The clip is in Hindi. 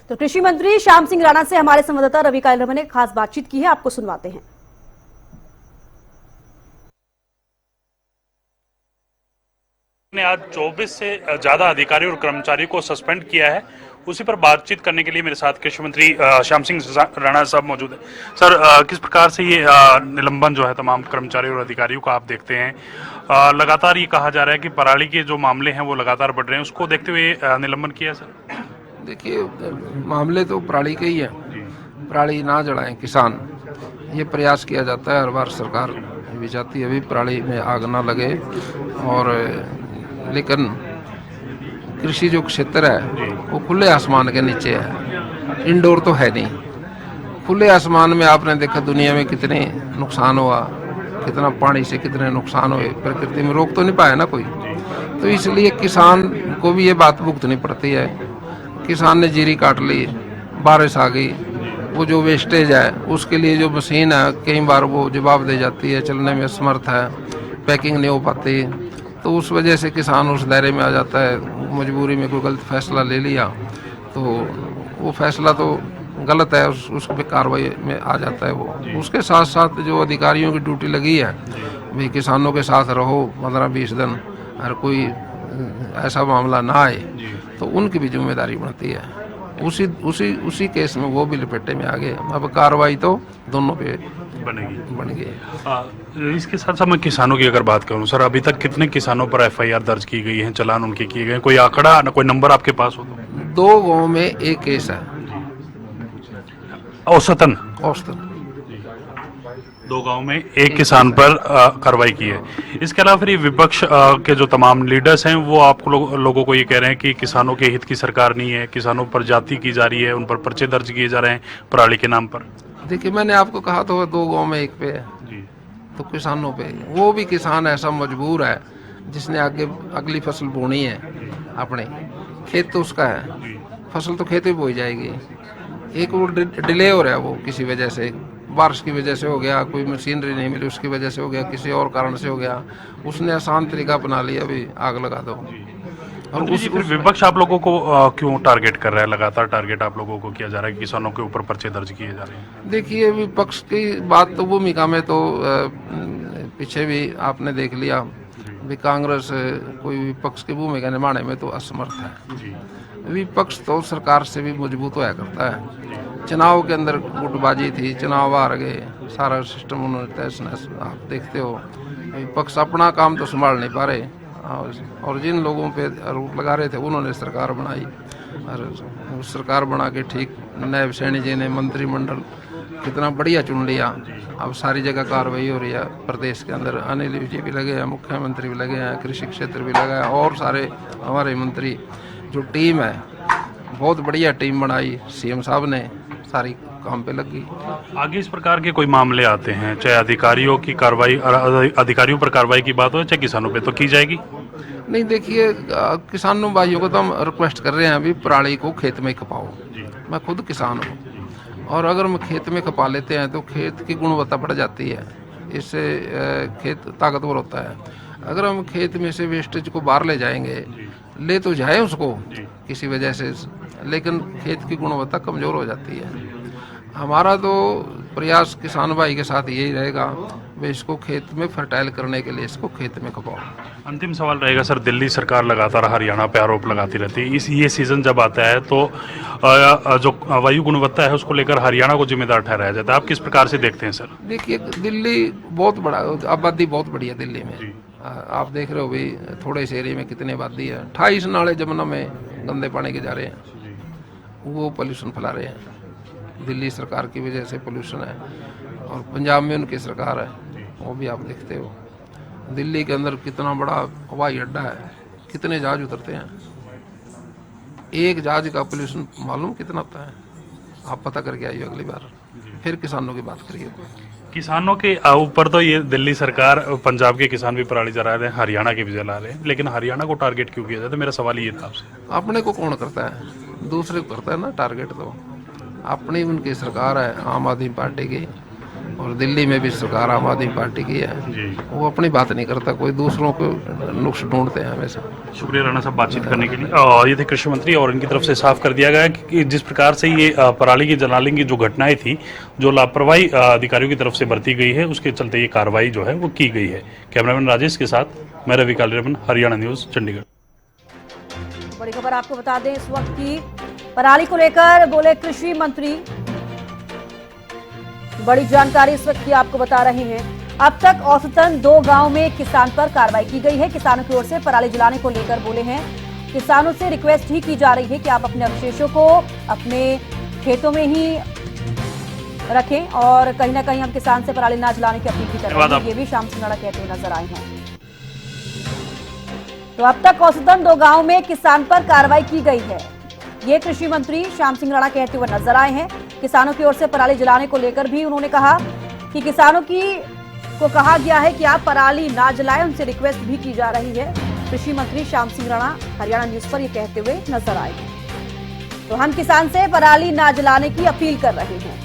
तो कृषि मंत्री श्याम सिंह राणा से हमारे संवाददाता रवि कायरमल ने खास बातचीत की है, आपको सुनवाते हैं। ने आज 24 से ज्यादा अधिकारियों और कर्मचारियों को सस्पेंड किया है। उसी पर बातचीत करने के लिए मेरे साथ कृषि मंत्री श्याम सिंह राणा साहब मौजूद हैं। सर, किस प्रकार से ये निलंबन जो है तमाम कर्मचारियों और अधिकारियों का आप देखते हैं? लगातार ये कहा जा रहा है कि पराली के जो मामले हैं वो लगातार बढ़ रहे हैं, उसको देखते हुए निलंबन किया सर? देखिए, मामले तो पराली के ही है। पराली ना जलाएं किसान, ये प्रयास किया जाता है हर बार। सरकार भी चाहती है अभी पराली में आग ना लगे, और लेकिन कृषि जो क्षेत्र है वो खुले आसमान के नीचे है, इंडोर तो है नहीं। खुले आसमान में आपने देखा दुनिया में कितने नुकसान हुआ, कितना पानी से कितने नुकसान हुए, प्रकृति में रोक तो नहीं पाया ना कोई। तो इसलिए किसान को भी ये बात भुगतनी पड़ती है। किसान ने जीरी काट ली, बारिश आ गई, वो जो वेस्टेज है उसके लिए जो मशीन है कई बार वो जवाब दे जाती है, चलने में असमर्थ है, पैकिंग नहीं हो पाती, तो उस वजह से किसान उस दायरे में आ जाता है। मजबूरी में कोई गलत फैसला ले लिया तो वो फैसला तो गलत है, उस पे कार्रवाई में आ जाता है वो। उसके साथ साथ जो अधिकारियों की ड्यूटी लगी है भाई, किसानों के साथ रहो 15-20 दिन, और कोई ऐसा मामला ना आए, तो उनकी भी जिम्मेदारी बनती है। उसी केस में वो भी लपेटे में आ गए। अब कार्रवाई तो दोनों पे बन गई। इसके साथ साथ मैं किसानों की अगर बात करूं सर, अभी तक कितने किसानों पर एफआईआर दर्ज की गई है, चालान उनके किए गए, कोई आंकड़ा ना कोई नंबर आपके पास हो तो? 2 गांव में एक केस है औसतन। 2 गांव में एक किसान पर कार्रवाई की है। इसके अलावा फिर ये विपक्ष के जो तमाम लीडर्स हैं वो आप लोगों को ये कह रहे हैं कि किसानों के हित की सरकार नहीं है, किसानों पर जाति की जा रही है, उन पर पर्चे दर्ज किए जा रहे हैं पराली के नाम पर। देखिए, मैंने आपको कहा तो 2 गांव में एक पे है जी, तो किसानों पे वो भी किसान ऐसा मजबूर है जिसने आगे अगली फसल बोनी है, अपने खेत तो उसका है, फसल तो खेत में बोई जाएगी। एक वो डिले हो रहा है, वो किसी वजह से, बारिश की वजह से हो गया, कोई मशीनरी नहीं मिली उसकी वजह से हो गया, किसी और कारण से हो गया, उसने आसान तरीका अपना लिया, अभी आग लगा दो। और फिर विपक्ष आप लोगों को क्यों टारगेट कर रहा है? लगातार टारगेट आप लोगों को किया जा रहा है, किसानों के ऊपर पर्चे दर्ज किए जा रहे हैं। देखिए, विपक्ष की बात तो भूमिका में तो पीछे भी आपने देख लिया भी, कांग्रेस कोई विपक्ष की भूमिका निभाने में तो असमर्थ है। विपक्ष तो सरकार से भी मजबूत होया करता है। चुनाव के अंदर गुटबाजी थी, चुनाव हार गए, सारा सिस्टम उन्होंने तहस नहस, आप देखते हो। विपक्ष अपना काम तो संभाल नहीं पा रहे, और जिन लोगों पे आरोप लगा रहे थे उन्होंने सरकार बनाई, और सरकार बना के ठीक नायब सैनी जी ने मंत्रिमंडल कितना बढ़िया चुन लिया। अब सारी जगह कार्रवाई हो रही है प्रदेश के अंदर, अनिल विजय भी लगे हैं, मुख्यमंत्री भी लगे हैं, कृषि क्षेत्र भी लगा है, और सारे हमारे मंत्री जो टीम है, बहुत बढ़िया टीम बनाई सीएम साहब ने, सारी काम पे लग गई। आगे इस प्रकार के कोई मामले आते हैं, चाहे अधिकारियों की कार्रवाई, अधिकारियों पर कार्रवाई की बात हो, चाहे किसानों पे, तो की जाएगी? नहीं, देखिए, किसानों भाइयों को तो हम रिक्वेस्ट कर रहे हैं अभी, पराली को खेत में खपाओ। मैं खुद किसान हूँ, और अगर हम खेत में खपा लेते हैं तो खेत की गुणवत्ता बढ़ जाती है, इससे खेत ताकतवर होता है। अगर हम खेत में से वेस्टेज को बाहर ले जाएंगे, ले तो जाए उसको किसी वजह से, लेकिन खेत की गुणवत्ता कमज़ोर हो जाती है। हमारा तो प्रयास किसान भाई के साथ यही रहेगा, वे इसको खेत में फर्टाइल करने के लिए इसको खेत में खपाओ। अंतिम सवाल रहेगा सर, दिल्ली सरकार लगातार हरियाणा पे आरोप लगाती रहती है। ये सीजन जब आता है तो जो वायु गुणवत्ता है उसको लेकर हरियाणा को जिम्मेदार ठहराया जाता है। आप किस प्रकार से देखते हैं सर? देखिए, दिल्ली बहुत बड़ा, आबादी बहुत बड़ी है दिल्ली में। आप देख रहे हो भाई, थोड़े से एरिया में कितनी आबादी है। 28 नाले जमुना में गंदे पानी के जा रहे हैं, वो पोल्यूशन फैला रहे हैं। दिल्ली सरकार की वजह से पोल्यूशन है, और पंजाब में उनकी सरकार है, वो भी आप देखते हो। दिल्ली के अंदर कितना बड़ा हवाई अड्डा है, कितने जहाज उतरते हैं, एक जहाज का पोल्यूशन मालूम कितना होता है? आप पता करके आइए अगली बार, फिर किसानों की बात करिए। किसानों के ऊपर तो ये दिल्ली सरकार, पंजाब के किसान भी पराली जला रहे हैं, हरियाणा के भी जला रहे हैं, लेकिन हरियाणा को टारगेट क्यों किया जाता है? मेरा सवाल ये था आपसे। अपने को कौन करता है? दूसरे को करता है ना टारगेट, तो अपनी उनकी सरकार है आम आदमी पार्टी की, और दिल्ली में भी सरकार आम आदमी पार्टी की है। जी वो अपनी बात नहीं करता, कोई दूसरों को नुक्स ढूंढते हैं हमेशा। शुक्रिया राणा साहब बातचीत करने के लिए। ये थे कृषि मंत्री और इनकी तरफ से साफ कर दिया गया है कि जिस प्रकार से ये पराली की जलाने की जो घटनाएं थी, जो लापरवाही अधिकारियों की तरफ से बरती गई है, उसके चलते ये कार्रवाई जो है वो की गई है। कैमरामैन राजेश के साथ मैं रवि कालीरमन, हरियाणा न्यूज, चंडीगढ़। बड़ी खबर आपको बता दें इस वक्त की पराली को लेकर बोले कृषि मंत्री। बड़ी जानकारी इस वक्त की आपको बता रहे हैं। अब तक औसतन 2 गांव में किसान पर कार्रवाई की गई है। किसानों की ओर से पराली जलाने को लेकर बोले हैं। किसानों से रिक्वेस्ट ही की जा रही है कि आप अपने अवशेषों को अपने खेतों में ही रखें और कहीं ना कहीं हम किसान से पराली ना जलाने की अपील भी कर रहे हैं। ये भी श्याम सिंह राणा कहते हुए नजर आए हैं। तो अब तक औसतन 2 गांव में किसान पर कार्रवाई की गई है। ये कृषि मंत्री श्याम सिंह राणा कहते हुए नजर आए हैं। किसानों की ओर से पराली जलाने को लेकर भी उन्होंने कहा कि किसानों को कहा गया है कि आप पराली ना जलाएं, उनसे रिक्वेस्ट भी की जा रही है। कृषि मंत्री श्याम सिंह राणा हरियाणा न्यूज पर ये कहते हुए नजर आए हैं। तो हम किसान से पराली ना जलाने की अपील कर रहे हैं।